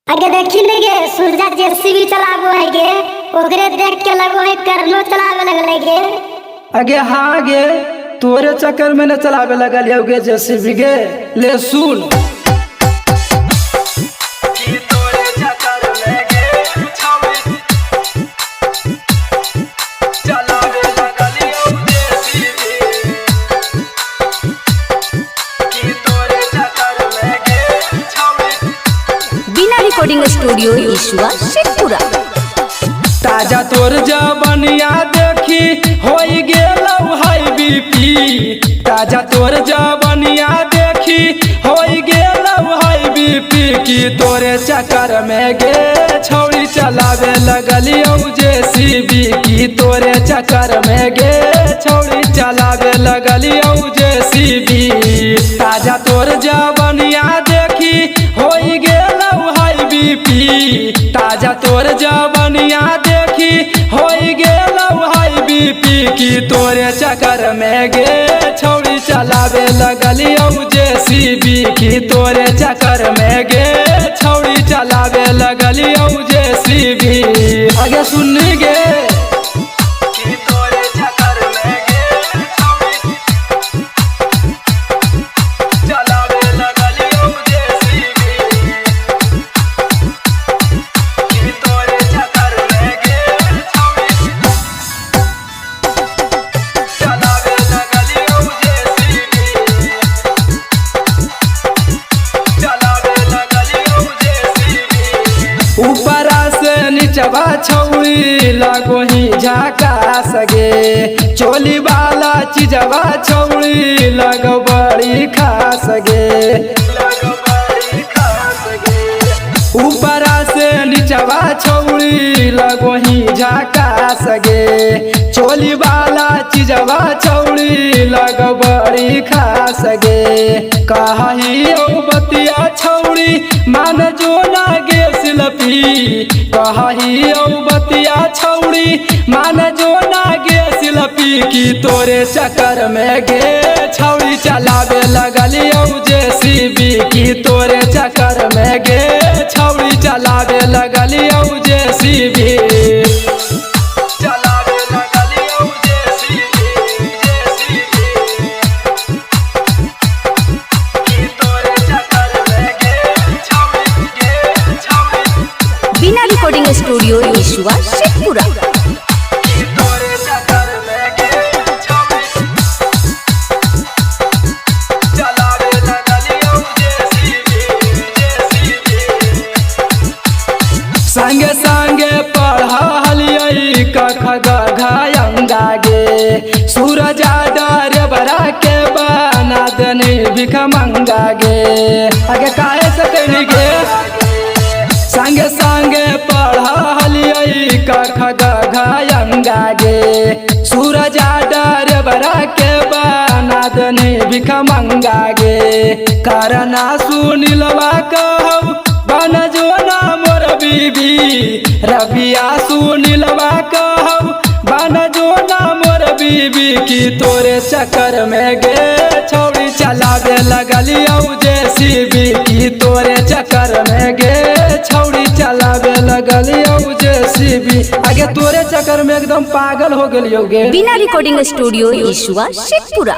आगे देखी नहीं गे सूरजा जेसीबी चलाबो है गे ओकरे देख के लगो है करनो चलावे लगले गे। आगे हाँ गे तोरे चक्कर में न चलावे लगल गे जेसीबी गे। ले सुन रिकॉर्डिंग स्टूडियो ईश्वर शेखपुरा। ताजा तोर जबनिया देखी होई गेलौ हाई बीपी। ताजा तोर जबनिया देखी होई गेलौ हाई बीपी की तोरे चक्कर में गे छौड़ी चलावे लगलियौ जेसीबी की तोरे चक्कर में गे छौड़ी चलावे लगलियौ जेसीबी। ताजा तोर जबनिया देखी होई गेलौ बीपी। ताजा तोर जबनिया देखी होई गेलौ हाई बीपी की तोरे चक्कर में गे छौड़ी चलावे लगलियौ जेसीबी की तोरे चक्कर में गे छौड़ी चलावे लगलियौ जेसीबी। आगे सुन गे ऊपरा से नीचवा छौड़ी लगो ही झाका सगे। चोली वाला चीजवा छौड़ी लगो बड़ी खास गे। ऊपरा से नीचवा छौड़ी लगो ही झाका सगे। चोली वाला चीजवा छौड़ी लगो बड़ी खास गे। कही बतिया छौड़ी मान जो ना गे सिलपी। कही बतिया छौड़ी मान जो ना गे सिलपी की तोरे चक्कर में गे छौड़ी चलावे लगलियौ जेसीबी की तोरे चक्कर में गे छौड़ी चलावे लगलियौ जेसीबी। रिकॉर्डिंग स्टूडियो ईश्वर शेखपुरा। संगे संगे पढ़लियै कख गंगा गे। सूरज डर बरा के बना देने भिख मंगा गे। आगे काहे सकनी गे संगे संगे पढ़लियै कख गंगा गे। सूरज डर बरा के बना देने भिख मंगा गे। करना सुनिलवा कहौ बन जो ना मोर बीबी। रबिया सुनिलवा कहौ बन जो ना मोर बीबी की तोरे चक्कर में गे छौड़ी चलावे लगलियौ जेसीबी की तोरे चक्कर में गे छौड़ी चलावे लगलियौ जेसीबी। आगे तोरे चक्कर में एकदम पागल हो गेलियौ गे। बिना रिकॉर्डिंग स्टूडियो ईश्वर शेखपुरा।